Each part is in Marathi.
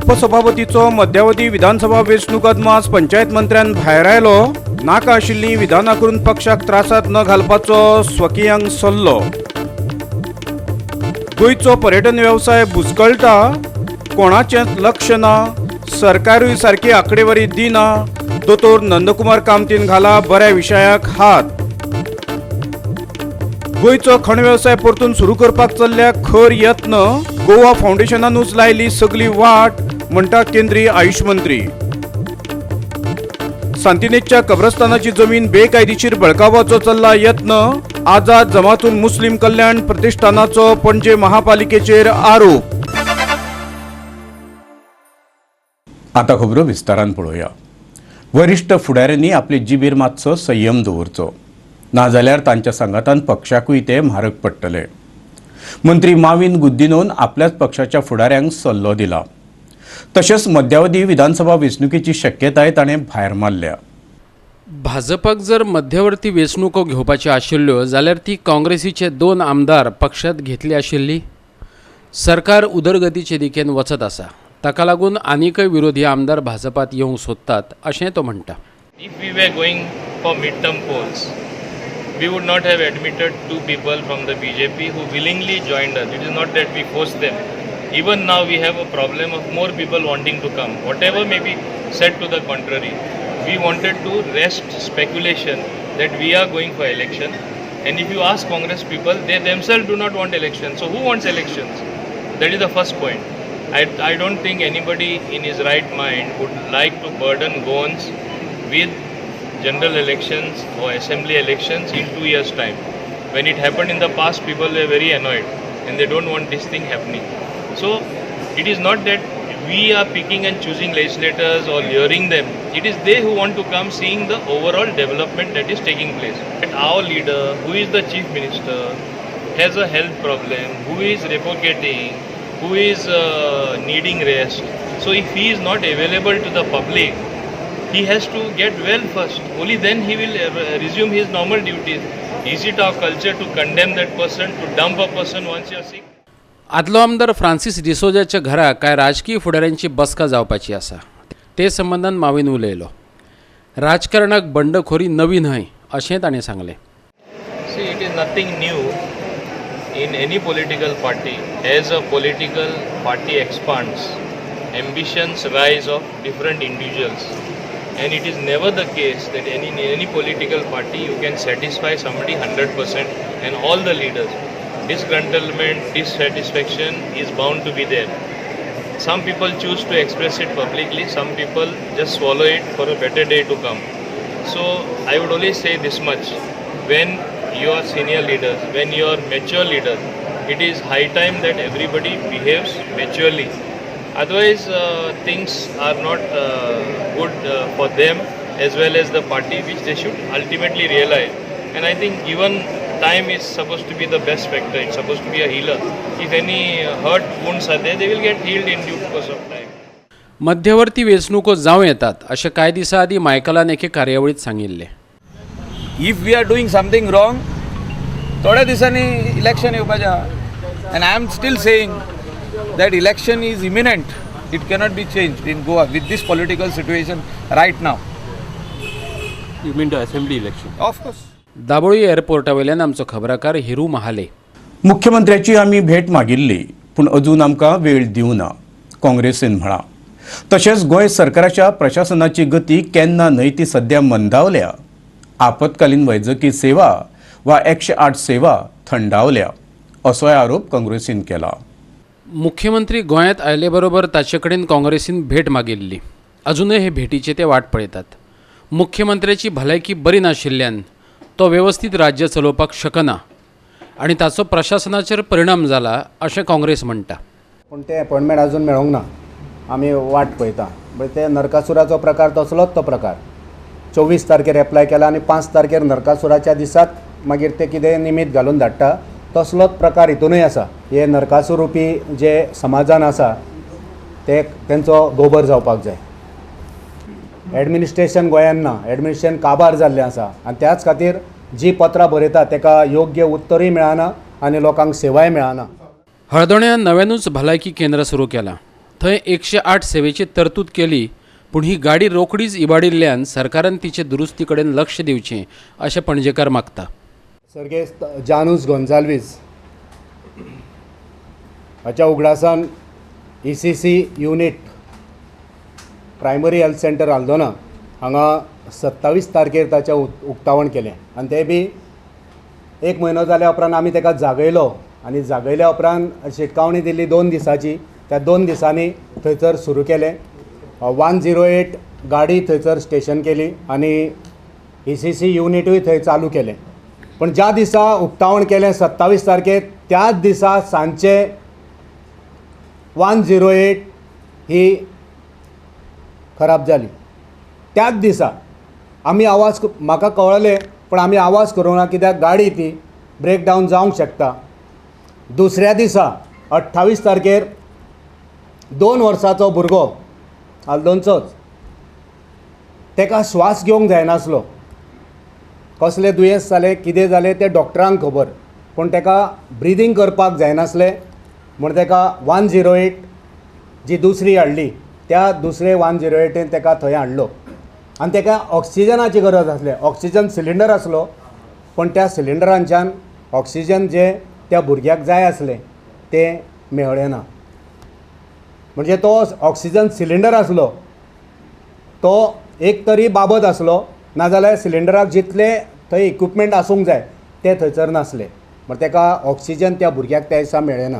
उपसभापतीचो मध्यावधी विधानसभा वेंचणूक अदमास पंचायत मंत्र्यान भायर आयलो. नाका आशिल्ली विधानां करून पक्षाक त्रासात न घालपाचो स्वकीयांक सल्लो. गोंयचो पर्यटन वेवसाय बुचकळटा, कोणाचेंच लक्ष ना, सरकारूय सारकी आंकडेवारी दिना. दोतोर नंदकुमार कामतीन घाला बऱ्या विशयाक हात. गोंयचो खण वेवसाय परतून सुरू करपाक चल्ल्या खर यत्न गोवा फाउंडेशनानूच लायली सगली वाट, म्हणटा केंद्रीय आयुष मंत्री. सांतिनेजच्या कब्रस्तानाची जमीन बेकायदेशीर बळकावपाचो चल्ला यत्न. आझाद जमातुल मुस्लिम कल्याण प्रतिष्ठानाचो पणजे महापालिकेचेर आरोप. आता खबरो विस्तारान पळोवया. वरिष्ठ फुडाऱ्यांनी आपले जिबेर मातसो संयम दवरचो, नाजाल्यार तांच्या सांगातान पक्षाकूय ते म्हारग पडटले. मंत्री माविन गुद्दिनोन आपल्याच पक्षाच्या फुडाऱ्यांक सल्लो दिला. तशेंच मध्यावधी विधानसभा वेंचणुकेची शक्यताय ताणें भायर मारल्या. भाजपाक जर मध्यवर्ती वेंचणुको घेवपाच्यो आशिल्ल्यो जाल्यार ती काँग्रेसीचे 2 आमदार पक्षांत घेतली आशिल्ली. सरकार उदरगतीचे दिकेन वचत आसा, ताका लागून आनीकय विरोधी आमदार भाजपात येवंक सोदतात अशें तो म्हणटा. If we were going for mid-term polls, we would not have admitted 2 people from the BJP who willingly joined us. It is not that we forced them. Even now we have a problem of more people wanting to come. Whatever may be said to the contrary, we wanted to rest speculation that we are going for election. And if you ask Congress people, they themselves do not want elections. So who wants elections? That is the first point. I don't think anybody in his right mind would like to burden Goans with general elections or assembly elections in 2 years' time. When it happened in the past, people were very annoyed and they don't want this thing happening. So it is not that we are picking and choosing legislators or luring them. It is they who want to come, seeing the overall development that is taking place. But our leader, who is the chief minister, has a health problem, who is revocating, who is needing rest. So if he is not available to the public, he has to get well first. Only then he will resume his normal duties. Is it our culture to condemn that person, to dump a person once you are sick? आदलो आमदार फ्रांसीस डिसोजाच्या घरा काय राजकीय फुडाऱ्यांची बसका जावपाची आसा. ते संबंधान माविन उलयलो. राजकारणाक बंडखोरी नवी न्हय अशें ताणें सांगलें. See, it is nothing new in any political party. As a political party expands, ambitions rise of different individuals. And it is never the case that in any political party you can satisfy somebody 100% and all the leaders. Disgruntlement, dissatisfaction is bound to be there. Some people choose to express it publicly, some people just swallow it for a better day to come. So I would only say this much: when you are senior leaders, when you are mature leaders, it is high time that everybody behaves maturely. Otherwise things are not good for them as well as the party, which they should ultimately realize. And I think given time is supposed to be the best factor. It's supposed to be a healer. If any hurt wounds are there, they will get healed in due course of time. मध्यवर्ती वेंचणुको जावं येतात अशें कांय दिसा आदीं मायकलान एके कार्यावळीत सांगिल्लें. If we are doing something wrong, थोड्या दिसांनी इलेक्शन येवपाचें आहा. And I am still saying that election is imminent. It cannot be changed in Goa with this political situation right now. You mean the assembly election? Of course. Dabolim एअरपोर्टावयल्यान आमचो खबराकार हिरू महाले. मुख्यमंत्र्याची आमी भेट मागिल्ली, पूण अजून आमकां वेळ दिवना, काँग्रेसीन म्हळां. तशेंच गोंय सरकाराच्या प्रशासनाची गती केन्ना न्हय ती सध्या मंदावल्या. आपतकालीन वैजकी सेवा वा 108 सेवा थंडावल्या असोय आरोप काँग्रेसीन केला. मुख्यमंत्री गोंयांत आयले बरोबर ताचे कडेन काँग्रेसीन भेट मागिल्ली. अजूनय हे भेटीचे ते वाट पळयतात. मुख्यमंत्र्याची भलायकी बरी नाशिल्ल्यान तो वेवस्थीत राज्य चलोवपाक शकना आनी ताचो प्रशासनाचेर परिणाम जाला अशें काँग्रेस म्हणटा. पूण ते अपॉयंटमेंट अजून मेळोंक ना. आमी वाट पळयता. बट ते नरकासुराचो प्रकार तसलोच तो प्रकार. 24 तारखेर एप्लाय केला आनी 5 तारखेर नरकासुराच्या दिसाक मागीर ते कितें निमित घालून धाडटा तसलोच प्रकार हितूनय आसा. हे नरकासूर रुपी जे समाजान आसा ते तेंचो गोबर जावपाक जाय. एडमिनिस्ट्रेशन गोंयांत ना. एडमिनिस्ट्रेशन काबार जाल्लें आसा आनी त्याच खातीर जी पत्रां बरयता ताका योग्य उत्तरूय मेळना आनी लोकांक सेवाय मेळना. हळदोण्यां नव्यानूच भलायकी केंद्र सुरू केलां. थंय 108 सेवेची तरतूद केली, पूण ही गाडी रोखडीच इबाडिल्ल्यान सरकारान तिचे दुरुस्ती कडेन लक्ष दिवचें अशें पणजेकार मागता. सर्गेस्त जानूस गोन्साल्वीस हाच्या उगडासान ECC unit primary health centre Aldona हांगा 27 तारखेर ताचें उक्तावण केलें आनी तें बी 1 म्हयनो जाल्या उपरांत आमी ताका जागयलो आनी जागयल्या उपरांत शिटकावणी दिल्ली 2 दिसाची. त्या 2 दिसांनी थंयसर सुरू केलें. 108 गाडी थंयसर स्टेशन केली आनी ECC युनिटूय थंय चालू केलें. पण ज्या दिसा उक्तावण केलें 27 तारखेर त्याच दिसा सांजचे 108 ही खराब जाली. त्याच दिसा आमी आवाज म्हाका कळलें पण आमी आवाज करूंक ना कित्याक गाडी ती ब्रेक डावन जावंक शकता. दुसऱ्या दिसा 28 तारखेर 2 वर्साचो भुरगो आल्दोनचोच ताका श्वास घेवंक जायनासलो. कसलें दुयेंस जालें कितें जालें तें डॉक्टरांक खबर, पूण ताका ब्रिदींग करपाक जायनासलें म्हूण ताका 108 जी दुसरी हाडली त्या दुसरे 108 ताका थंय हाडलो आनी ताका ऑक्सिजनाची गरज आसली. ऑक्सिजन सिलिंडर आसलो पण त्या सिलिंडरांच्यान ऑक्सिजन जे त्या भुरग्याक जाय आसलें तें मेळ्ळें ना. म्हणजे तो ऑक्सिजन सिलिंडर आसलो तो एक तरी बाबत आसलो, नाजाल्यार सिलिंडराक जितले थंय इक्विपमेंट आसूंक जाय ते थंयसर नासले. म्हण ताका ऑक्सिजन त्या भुरग्याक त्या दिसा मेळ्ळें ना.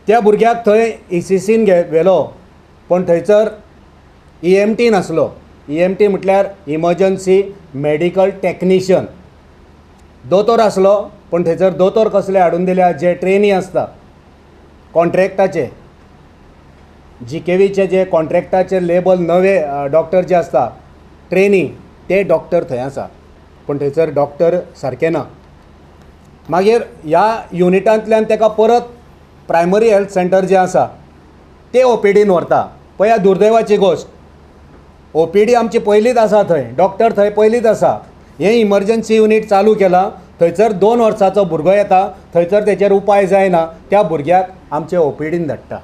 त्या भुरग्याक थंय ECCन व्हेलो पण थंयसर EMT नासलो. EMT म्हटल्यार इमर्जन्सी मेडिकल टॅक्निशियन. दोतोर आसलो पण थंयसर दोतोर कसले हाडून दिल्या जे ट्रेनी आसता कॉन्ट्रॅक्टाचे GKVचे जे कॉन्ट्रॅक्टाचे लेबल नवे डॉक्टर जे आसता ट्रेनी ते डॉक्टर थंय आसा पण थंयसर डॉक्टर सारके ना. मागीर ह्या युनिटांतल्यान ताका परत प्रायमरी हेल्थ सेंटर जे आसा ते OPDन व्हरता. पळया दुर्दैवाची गोश्ट, OPD आमची पयलींच आसा थंय, डॉक्टर थंय पयलींच आसा. हें इमर्जन्सी युनिट चालू केलां थंयसर 2 वर्साचो भुरगो येता थंयसर तेचेर उपाय जायना त्या भुरग्याक आमचे OPDन धाडटा.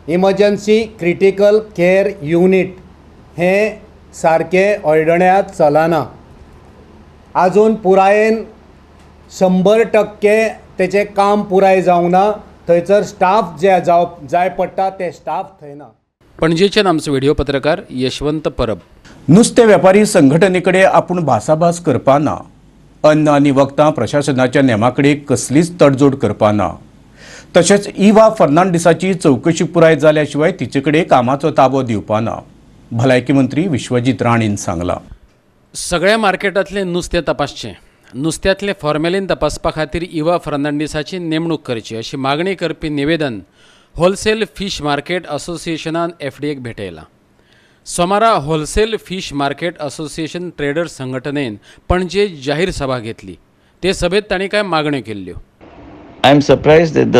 इमर्जन्सी क्रिटिकल केअर युनिट हें सारकें ऑयडण्यात चलना. आजून पुरायेन 100% तेचें काम पुराय जावंक ना. थंयसर स्टाफ जे जाय पडटा ते स्टाफ थंय ना. पणजेच्यान आमचो व्हिडिओ पत्रकार यशवंत परब. नुस्तें वेपारी संघटनेकडे आपूण भासाभास करपाना, अन्न आनी वखदां प्रशासनाच्या नेमाकडे कसलीच तडजोड करपाना. तशेंच इवा फर्नांडिसाची चवकशी पुराय जाल्या शिवाय तिचे कडेन कामाचो ताबो दिवपाना, भलायकी मंत्री विश्वजीत राणेन सांगलां. सगळ्या मार्केटांतलें नुस्तें तपासचें, नुस्त्यांतलें फॉर्मेलिन तपासपा खातीर इवा फर्नांडिसाची नेमणूक करची अशी मागणी करपी निवेदन होलसेल फिश मार्केट असोसिएशनान FDAक भेटयलां. सोमारा wholesale fish market association traders संघटनेन पणजे जाहीर सभा घेतली. ते सभेत तांणी कांय मागण्यो केल्ल्यो. I am surprised that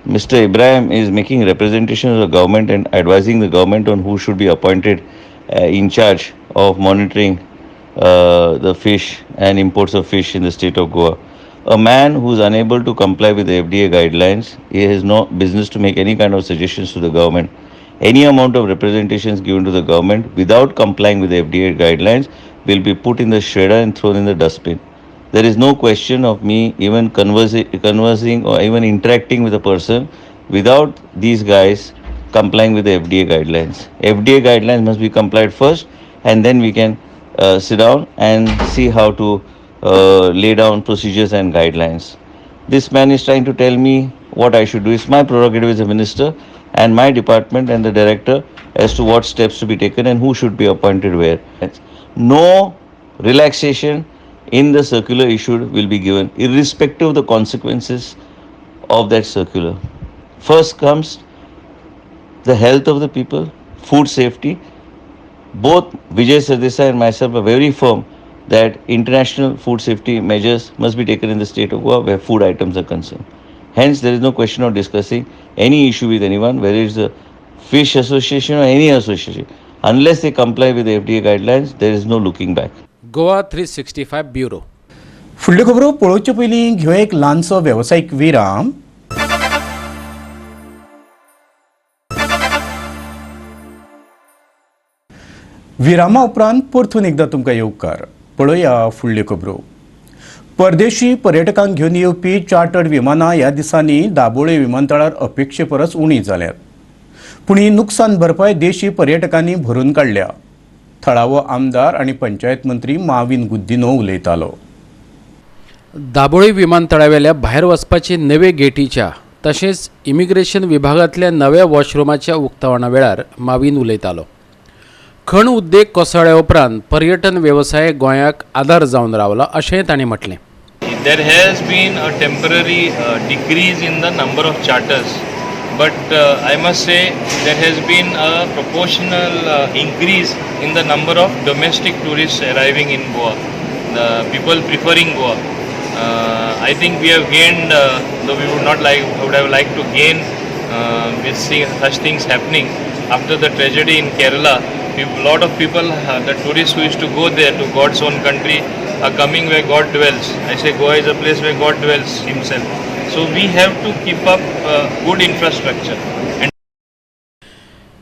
Mr. Ibrahim is making representation of the government and advising the government on who should be appointed in charge of monitoring the fish and imports of fish in the state of Goa. A man who is unable to comply with the FDA guidelines, he has no business to make any kind of suggestions to the government. Any amount of representations given to the government without complying with the FDA guidelines will be put in the shredder and thrown in the dustbin. There is no question of me even conversing or even interacting with a person without these guys complying with the FDA guidelines. FDA guidelines must be complied first and then we can sit down and see how to lay down procedures and guidelines. This man is trying to tell me what I should do. It's my prerogative as a minister and my department and the director as to what steps to be taken and who should be appointed where. No relaxation in the circular issued will be given irrespective of the consequences of that circular. First comes the health of the people, food safety. Both Vijay Sardesai and myself are very firm that international food safety measures must be taken in the state of Goa where food items are concerned. Hence, there is no question of discussing any issue with anyone, whether it's the Fish Association or any association. Unless they comply with the FDA guidelines, there is no looking back. Goa 365 bureau. फुडल्यो खबरो पळोवचे पयलीं घेवया एक ल्हानसो वेवसायीक विराम. विरामा उपरांत परतून एकदा तुमकां येवकार. पळोवया फुडल्यो खबरो. परदेशी पर्यटकांक घेवन येवपी चार्टर्ड विमानां ह्या दिसांनी दाबोळे विमानतळार अपेक्षे परस उणी जाल्यात. पूण ही नुकसान भरपाय देशी पर्यटकांनी भरून काडल्या. थळावो आमदार आनी पंचायत मंत्री माविन गुद्दिनो उलयतालो. दाबोळे विमानतळावेल्या भायर वचपाचे नवे गेटीच्या तशेंच इमिग्रेशन विभागांतल्या नव्या वॉशरुमाच्या उक्तावणा वेळार माविन उलयतालो. खण उद्देग कोसळ्ळे उपरांत पर्यटन वेवसाय गोंयाक आदार जावन रावला अशेंय ताणें म्हटलें. There has been a temporary decrease in the number of charters, but I must say there has been a proportional increase in the number of domestic tourists arriving in Goa, the people preferring Goa. I think we have gained, though we would have liked to gain with seeing such things happening after the tragedy in Kerala. A lot of people, the tourists who used to go there to God's own country, are coming where God dwells. I say Goa is a place where God dwells himself. So we have to keep up good infrastructure. And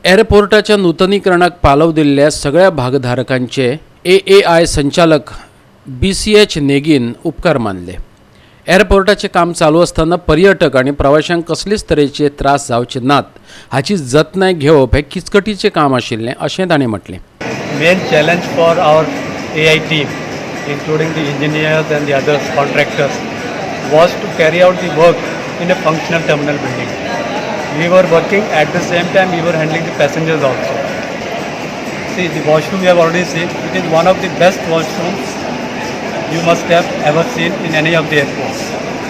एअरपोर्टाच्या नूतनीकरणाक पालव दिल्ल्या सगळ्या भागधारकांचे AAI संचालक BCH नेगीन उपकार मानले. एअरपोर्टाचे काम चालू असताना पर्यटक आणि प्रवाशांक कसलेच तरेचे त्रास जावचे नात हाची जतनाय घेवप हे किचकटीचे काम आशिल्लें अशें ताणें म्हटलें. Main challenge for our AI team, including the engineers and the other contractors, was to carry out the work in a functional terminal building. We were working at the same time we were handling the passengers also. See, the washroom you have already seen. It is one of the best washrooms you must have ever seen in any of the airports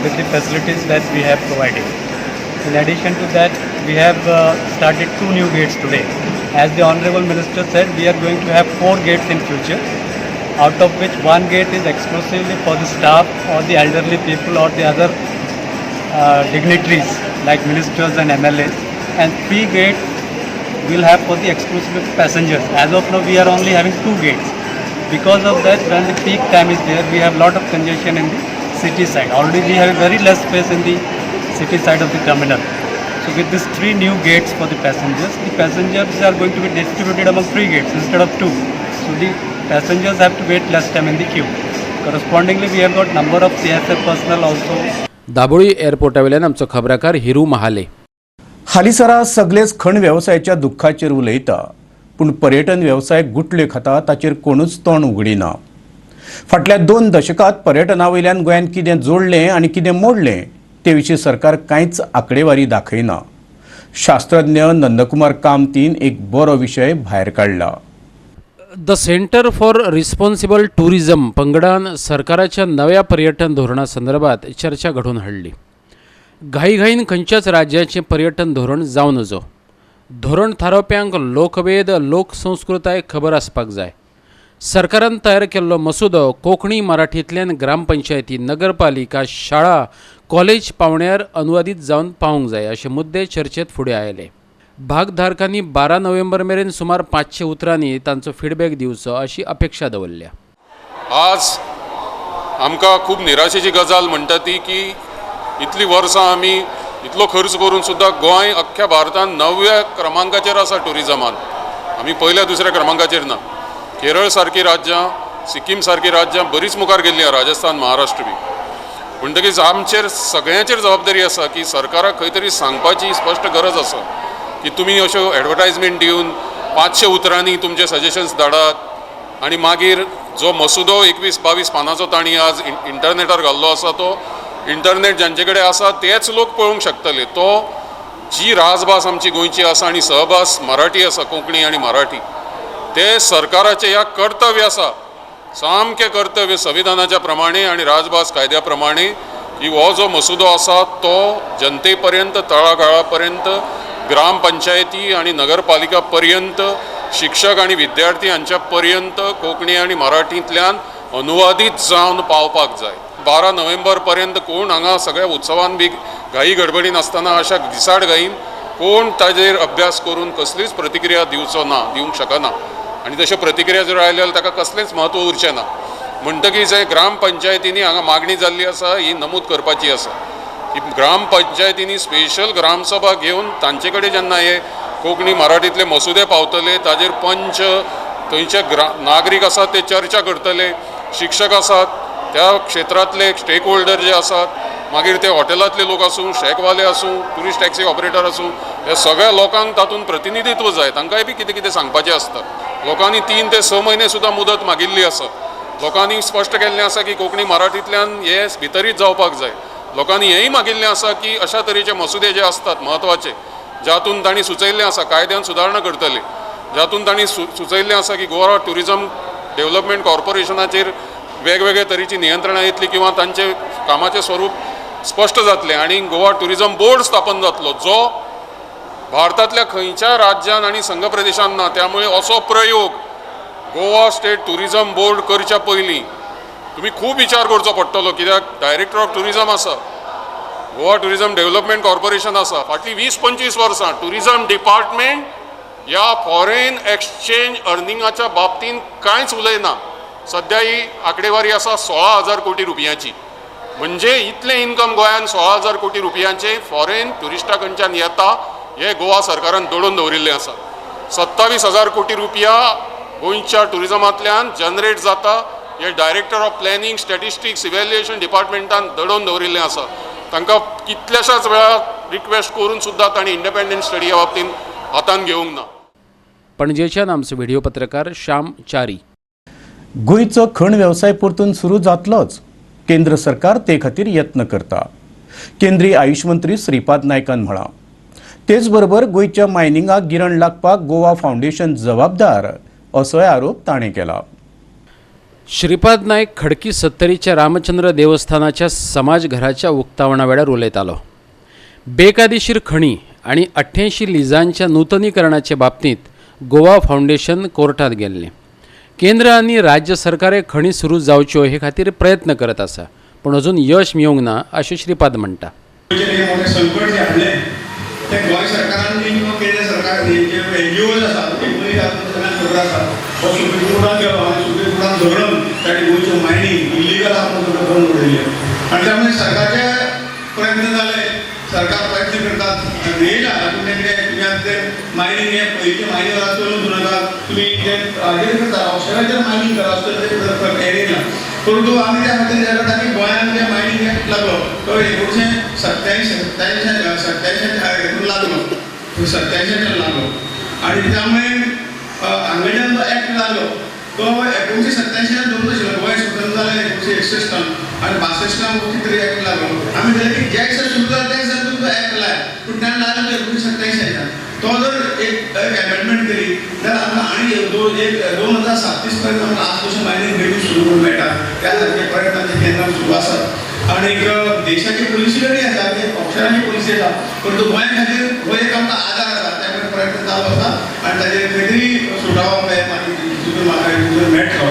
with the facilities that we have provided. In addition to that, we have started 2 new gates today. As the Honorable Minister said, we are going to have 4 gates in future, out of which 1 gate is exclusively for the staff or the elderly people or the other dignitaries like ministers and MLAs, and 3 gates we'll have for the exclusive passengers. As of now, we are only having 2 gates. Because of that, when the peak time is there, we have lot of congestion in the city side. Already we have very less space in the city side of the terminal. So with these 3 new gates for the passengers are going to be distributed among 3 gates instead of 2. So the passengers have to wait less time in the queue. Correspondingly, we have got number of CSF personnel also. Dabolim एअरपोर्टावेल्यान आमचो खबराकार हिरू महाले. हालीसरा सगळेच खण वेवसायाच्या दुख्खाचेर उलयता, पूण पर्यटन वेवसाय गुटल्यो खाता ताचेर कोणूच तोंड उगडिना. फाटल्या 2 दशकांत पर्यटनावयल्यान गोंयान कितें जोडलें आनी कितें मोडलें ते विशीं सरकार कांयच आंकडेवारी दाखयना. शास्त्रज्ञ नंदकुमार कामतीन एक बरो विशय भायर काडला. The centre for responsible tourism पंगडान सरकाराच्या नव्या पर्यटन धोरणा संदर्भात चर्चा घडून हाडली. घाईघाईन खंयच्याच राज्याचें पर्यटन धोरण जावं नजो. धोरण थारावप्यांक लोकवेद लोकसंस्कृताय खबर आसपाक जाय. सरकारान तयार केल्लो मसुदो कोंकणी मराठींतल्यान ग्रामपंचायती नगरपालिका शाळा कॉलेज पावण्यार अनुवादीत जावन पावूंक जाय अशे मुद्दे चर्चेत फुडें आयले. भागधारकांनी 12 नोव्हेंबर मेरेन सुमार 500 उतरांनी तांचो फीडबॅक दिवचो अशी अपेक्षा दवरल्या. आज आमकां खूब निराशेची गजाल म्हणटा ती की इतली वर्सां आमी इतलो खर्च करून सुद्दां गोंय अख्ख्या भारतांत 9व्या क्रमांकाचेर आसा टुरिजमान. आमी पयल्या 2ऱ्या क्रमांकाचेर ना. केरळ सारकी राज्यां, सिक्कीम सारकी राज्यां बरीच मुखार गेल्लीं, राजस्थान महाराष्ट्र बी. म्हणटकीच आमचेर सगळ्यांचेर जबाबदारी आसा की सरकाराक खंय तरी सांगपाची स्पश्ट गरज आसा की तुमी अश्यो एडवर्टायजमेंट दिवन 500 उतरांनी तुमचे सजेशन्स धाडात आनी मागीर जो मसुदो 21-22 पानांचो तांणी आज इंटरनेटार घाल्लो आसा तो इंटरनेट जांचे कडेन आसा तेच लोक पळोवंक शकतले. तो जी राजभास आमची गोंयची आसा आनी सहभास मराठी आसा, कोंकणी आनी मराठी, ते सरकाराचें ह्या कर्तव्य आसा, सामकें कर्तव्य संविधानाच्या प्रमाणे आनी राजभास कायद्या प्रमाणे की हो जो मसुदो आसा तो जनते पर्यंत तळागाळा पर्यंत ग्रामपंचायती आनी नगरपालिका पर्यंत शिक्षक आनी विद्यार्थी हांच्या पर्यंत कोंकणी आनी मराठींतल्यान अनुवादीत जावन पावपाक जाय. 12 नोव्हेंबर पर्यंत कोण हांगा सगळ्या उत्सवान बी घाई गडबडीन आसतना अशा दिसाड घाईन कोण ताजेर अभ्यास करून कसलीच प्रतिक्रिया दिवंक शकना आनी तश्यो प्रतिक्रिया जर आयल्यो जाल्यार ताका कसलेंच म्हत्व उरचें ना. म्हणटकीच ग्रामपंचायतींनी हांगा मागणी जाल्ली आसा ही नमूद करपाची आसा की ग्रामपंचायतींनी स्पेशल ग्रामसभा घेवन तांचे कडेन जेन्ना हे कोंकणी मराठींतले मसुदे पावतले ताजेर पंच थंयचे नागरीक आसात ते चर्चा करतले, शिक्षक आसात, त्या क्षेत्रांतले स्टेक होल्डर जे आसात, मागीर ते हॉटेलांतले लोक आसूं, शेकवाले आसूं, ट्युरिस्ट टॅक्सी ऑपरेटर आसूं, हे सगळ्या लोकांक तातूंत प्रतिनिधित्व जाय, तांकांय बी कितें कितें सांगपाचें आसता. लोकांनी 3 ते 6 म्हयने सुद्दां मुदत मागिल्ली आसा. लोकांनी स्पश्ट केल्लें आसा की कोंकणी मराठींतल्यान हे भितरीत जावपाक जाय. लोकांनी हेंय मागिल्लें आसा की अशा तरेचे मसुदे जे आसतात म्हत्वाचे, जातून तांणी सुचयल्लें आसा कायद्यान सुदारणा करतले, जातून तांणी सुचयल्लें आसा की गोवा ट्युरिजम डेव्हलपमेंट कॉर्पोरेशनाचेर वेगवेगळे तरेची नियंत्रणां येतली किंवा तांचे कामाचें स्वरूप स्पश्ट जातलें आनी गोवा ट्युरिजम बोर्ड स्थापन जातलो, जो भारतांतल्या खंयच्या राज्यान आनी संघ प्रदेशान ना. त्यामुळे असो प्रयोग गोवा स्टेट ट्युरिजम बोर्ड करच्या पयलीं तुमी खूब विचार करचो पडटलो, कित्याक डायरेक्टर ऑफ ट्युरिजम आसा, गोवा ट्युरिजम डेव्हलपमेंट कॉर्पोरेशन आसा. फाटलीं 20-25 वर्सां ट्युरिजम डिपार्टमेंट ह्या फॉरेन एक्सचेंज अर्निंगाच्या बाबतींत कांयच उलयना. सध्या ही आंकडेवारी आसा 16,000 कोटी रुपयांची. म्हणजे इतलें इन्कम गोंयान 16,000 कोटी रुपयांचे फॉरेन ट्युरिस्टां कडच्यान येता हे गोवा सरकारान दडोवन दवरिल्लें आसा. 27,000 कोटी रुपया गोंयच्या ट्युरिजमांतल्यान जनरेट जाता हे director of planning statistics evaluation डिपार्टमेंटान दडोवन दवरिल्लें आसा. तांकां कितल्याशाच वेळा रिक्वेस्ट करून सुद्दां तांणी इंडिपेंडंट स्टडी ह्या बाबतींत हातान घेवंक ना. पणजेच्यान आमचो व्हिडिओ पत्रकार श्याम च्यारी. गोंयचो खण वेवसाय परतून सुरू जातलोच, केंद्र सरकार ते खातीर यत्न करता. केंद्रीय आयुष मंत्री श्रीपाद नायकान म्हळां. तेच बरोबर गोंयच्या मायनिंगाक गिरण लागपाक गोवा फावंडेशन जबाबदार असोय आरोप ताणें केला. श्रीपाद नायक खडकी 70च्या रामचंद्र देवस्थानाच्या समाजघराच्या उक्तावणा वेळार उलयतालो. बेकायदेशीर खणी आणि 88 लिजांच्या नूतनीकरणाचे बाबतींत गोवा फावंडेशन कोर्टात गेल्लें. केंद्र आनी राज्य सरकारे खणी सुरू जावच्यो हे खातीर प्रयत्न करत आसा, पूण अजून यश मेळूंक ना अशें श्रीपाद म्हणटा. संकट जे हाडले ते गोंय सरकारांनी किंवा केंद्र सरकारांनी जे NGOज आसात ते सगळ्यांक खबर आसा. हो सुप्रीम कोर्टान गेलो आनी सुप्रीम कोर्टान धरून ताणी गोंयचो मायनींग इलिगल आसा म्हणून सगळें बंद उडयलें. आनी त्यामुळे सरकारचे प्रयत्न जाले, सरकार प्रयत्न करतात, येयला तुमचे कितें तुमी मायनींग हे पयलींचे मायनींग चलून नाका, तुमी जे हाजेर करता ऑप्शनाचेर मायनींग करा एरियेला. परंतु आमी त्या खातीर जे करता की गोंयांत जे मायनींग एक्ट लागलो तो 1987 लागलो 87 लागलो आनी त्यामुळे हांगाच्यान जो एक्ट लागलो तो 1987 दोन आशिल्लो. गोंय स्वतंत्र जालें 1961 आनी 62 कितें तरी एक्ट लागलो. आमी जाल्यार की ज्या दिसा सुरू जाता त्या दिसा तो एक्ट लाय, पूण त्यान लागलो 1987 तो जर एक एमेंडमेंट केली जाल्यार आमकां आनी 2037 पर्यंत आमकां आज कशें मायनींग बेगीन सुरू करूंक मेळटा त्या सारखे प्रयत्न आमच्या केंद्रान सुरू आसात. आनी देशाची पॉलिसी वेगळी आसा, ऑप्शनाची पॉलिसी आसा, परंतु गोंया खातीर हो एक आमकां आदार आसा, त्यामुळे प्रयत्न चालू आसा आनी ताजेर खंय सुटावो मेळटलो.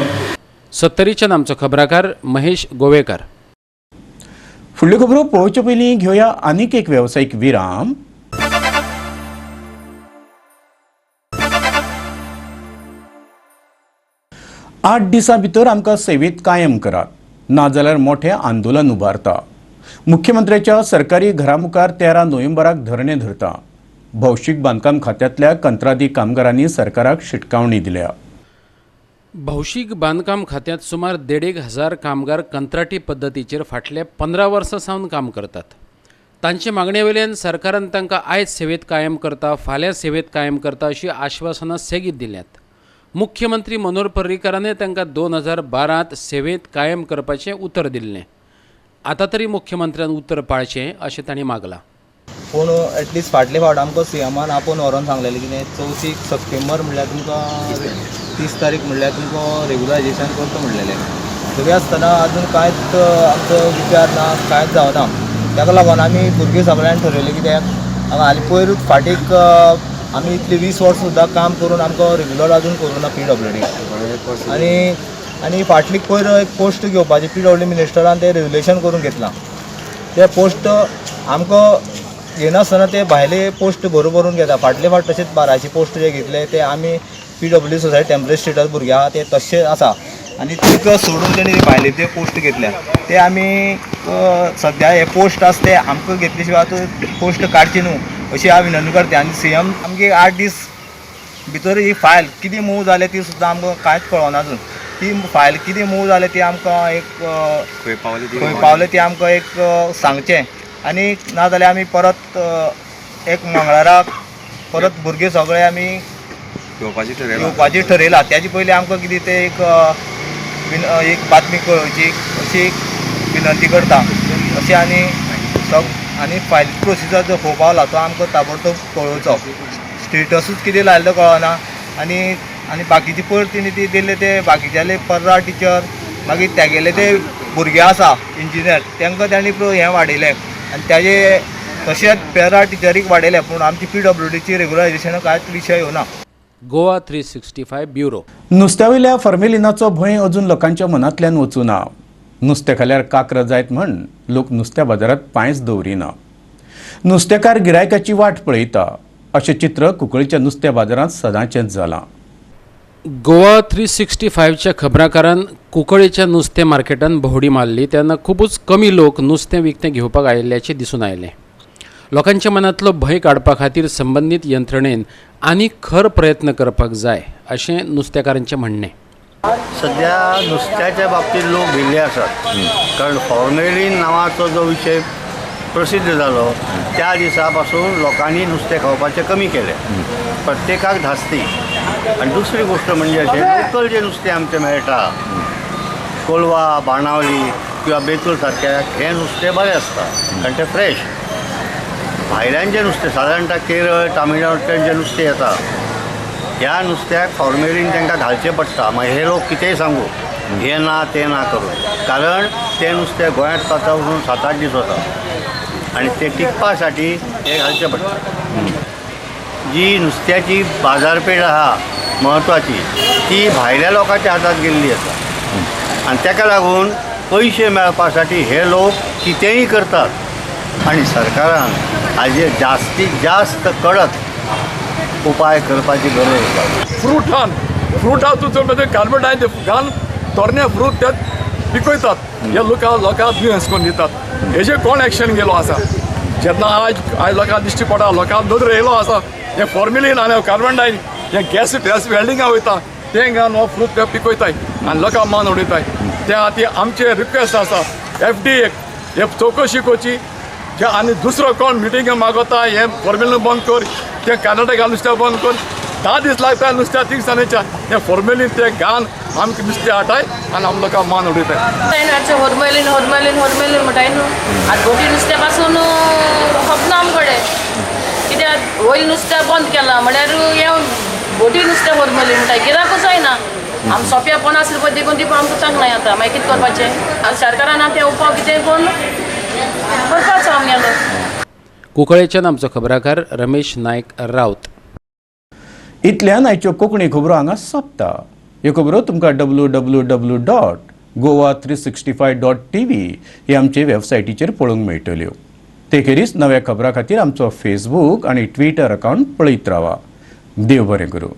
70च्यान आमचो खबराकार महेश गोवेकार. फुडल्यो खबरो पळोवचे पयलीं घेवया आनीक एक वेवसायीक विराम. आठ दिसां भितर आमकां सेवेत कायम करात, नाजाल्यार मोठें आंदोलन उबारता. मुख्यमंत्र्याच्या सरकारी घरा मुखार 13 नोव्हेंबराक धरणें धरता. भौशीक बांदकाम खात्यांतल्या कंत्राटी कामगारांनी सरकाराक शिटकावणी दिल्या. भौशीक बांदकाम खात्यांत सुमार 1,500 कामगार कंत्राटी पद्दतीचेर फाटले 15 वर्सां सावन काम करतात. तांचे मागणे वयल्यान सरकारान तांकां आयज सेवेत कायम करता, फाल्यां सेवेत कायम करता अशी आश्वासनां सेगीत दिल्यात. मुख्यमंत्री मनोहर पर्रीकारानूय तांकां 2012त सेवेत कायम करपाचें उतर दिल्लें. आतां तरी मुख्यमंत्र्यान उतर पाळचें अशें तांणी मागलां. पूण एटलिस्ट फाटले फावट आमकां सीएमान आपोवन व्हरोन सांगलेलें कितें 4 सप्टेंबर म्हणल्यार तुमकां 30 तारीख म्हणल्यार तुमकां रेगुलरायजेशन करता म्हणलेलें. तरी आसतना आजून कांयच आमचो विचार ना, कांयच जावना. ताका लागून आमी भुरगे सगळ्यांनी ठरयलें कित्याक हालीं पयरूच फाटीक आमी इतली 20 वर्सां सुद्दां काम करून आमकां रेगुलर आजून करूं ना PWD. आनी फाटली पयर एक पोस्ट घेवपाची PWD मिनिस्टरान तें रेजुलेशन करून घेतलां. ते पोस्ट आमकां घेनासतना ते भायले पोस्ट भरून घेता. फाटले फावट तशेंच 12शी पोस्ट जे घेतले ते आमी PWD सोसायटी टेम्पररी स्टेटस भुरगे आहा ते तशें आसा आनी तिका सोडून तेणी भायले ते पोस्ट घेतल्या. ते आमी सद्या हे पोस्ट आसा ते आमकां घेतले शिवाय पोस्ट काडची न्हू अशी हांव विनंती करता. आनी CM आमगे 8 दीस भितर ही फायल कितें मूव जालें ती सुद्दां आमकां कांयच कळना अजून. ती फायल कितें मूव जालें ती आमकां एक खंय पावलें ती आमकां एक सांगचें. आनी नाजाल्यार आमी परत एक मंगळाराक परत भुरगे सगळे आमी येवपाची ठरयला. त्याचे पयलीं आमकां कितें तें एक बातमी कळोवची अशी विनंती करता अशी. आनी फायल प्रोसिजर जो खंय पावला तो आमकां ताबडतोब कळोवचो. स्टेटसूच कितें लायलो कळना. आनी बाकीचे पयर तेणी ती दिल्ले ते बाकीचे पर्रा टिचर मागीर तेगेले ते भुरगे आसा इंजिनियर तांकां तांणी हें वाडयलें आनी ताजे तशेंच पॅरा टिचरीक वाडयलें. पूण आमची PWDची रेग्युलरायझेशन कांयच विशय येवना. गोवा 365 ब्युरो. नुस्त्यावयल्या फॉर्मेलिनाचो भंय अजून लोकांच्या मनांतल्यान वचूना. नुस्तें खाल्यार काक्र जायत म्हण लोक नुस्त्या बाजारात पांयच दवरिना. नुस्तेकार गिरायकाची वाट पळयता अशें चित्र कुंकळीच्या नुस्त्या बाजारांत सदांचेंच जालां. गोवा 365च्या खबराकारान कुंकळेच्या नुस्तें मार्केटान भोंवडी मारली तेन्ना खूबच कमी लोक नुस्तें विकतें घेवपाक आयिल्ल्याचें दिसून आयलें. लोकांच्या मनांतलो भंय काडपा खातीर संबंदीत यंत्रणेन आनी खर प्रयत्न करपाक जाय अशें नुस्तेकारांचें म्हणणें. सध्या नुस्त्याच्या बाबतीत लोक भिल्ले आसात. कारण फॉर्मेलिन नांवाचो जो विशय प्रसिद्ध जालो त्या दिसा पासून लोकांनी नुस्तें खावपाचें कमी केलें. प्रत्येकाक धास्ती. आनी दुसरी गोश्ट म्हणजे अशें लोकल जें नुस्तें आमचें मेळटा कोलवा बाणावली किंवा बेतूल सारक्या हें नुस्तें बरें आसता कारण तें फ्रेश. भायल्यान जें नुस्तें सादारणता केरळ तामिळनाडूतल्यान जें नुस्तें येता ह्या नुस्त्याक फॉर्मेलिन तांकां घालचें पडटा. मागीर हे लोक कितेंय सांगू हें ना तें ना करून कारण तें नुस्तें गोंयांत पावता वचून 7-8 दीस वता आनी तें टिकपा साठी हें घालचें पडटा. जी नुस्त्याची बाजारपेठ आहा म्हत्वाची ती भायल्या लोकांच्या हातांत गेल्ली आसा आनी ताका लागून पयशे मेळपा साठी हे लोक कितेंय करतात. आनी सरकारान हाजेर जास्तीत जास्त कडक उपाय करपाची गरज आसा. फ्रुटाचो चड कार्बन घालून तोरणे फ्रूट ते पिकयतात. हे लोकांक न्यूएन्स करून दितात. हेजेर कोण एक्शन गेलो आसा? जेन्ना आयज लोकांक दिश्टी पडटा लोकांक नदर येयलो आसा हे फॉर्मेलिन आनी कार्बन डाय हे गॅस वेल्डिंगाक वयता तें घालून हो फ्रूट ते पिकयताय आनी लोकांक मान उडयताय. त्या खातीर आमचे रिक्वेस्ट आसा FDA हे चवकशी करची आनी दुसरो कोण मिटींग मागता हे फॉर्मेलिन बंद कर ते कर्नाटका नुस्तें बंद कर. 10 दीस लागता नुस्त्या 3 दिसांच्या हे फॉर्मेलिन ते घाल आमकां नुस्तें हाडटाय आनी आम लोकांक मान उडयताय. हॉर्मेलिन म्हणटाय न्हू आतां बोटी नुस्त्या पासून खपना आमकडे कित्याक वयर नुस्तें बंद केलां म्हळ्यार हे बोटी नुस्तें हॉर्मेलिन म्हणटाय गिरायकूच जायना. आम सोंप्या 50 रुपया देखून दिवपा आमकां चांगलाय आतां मागीर कितें करपाचें. सरकारान आतां उपाय कितें करून करपाचो आमगेलो. कुंकळेच्यान आमचो खबराकार रमेश नायक रावत. इतल्यान आयच्यो कोंकणी खबरो हांगा सोंपता. ह्यो खबरो तुमकां www.goa365.tv हे आमचे वेबसायटीचेर पळोवंक मेळटल्यो. ते खेरीज नव्या खबरां खातीर आमचो फेसबूक आनी ट्विटर अकावंट पळयत रावा. देव बरें करूं.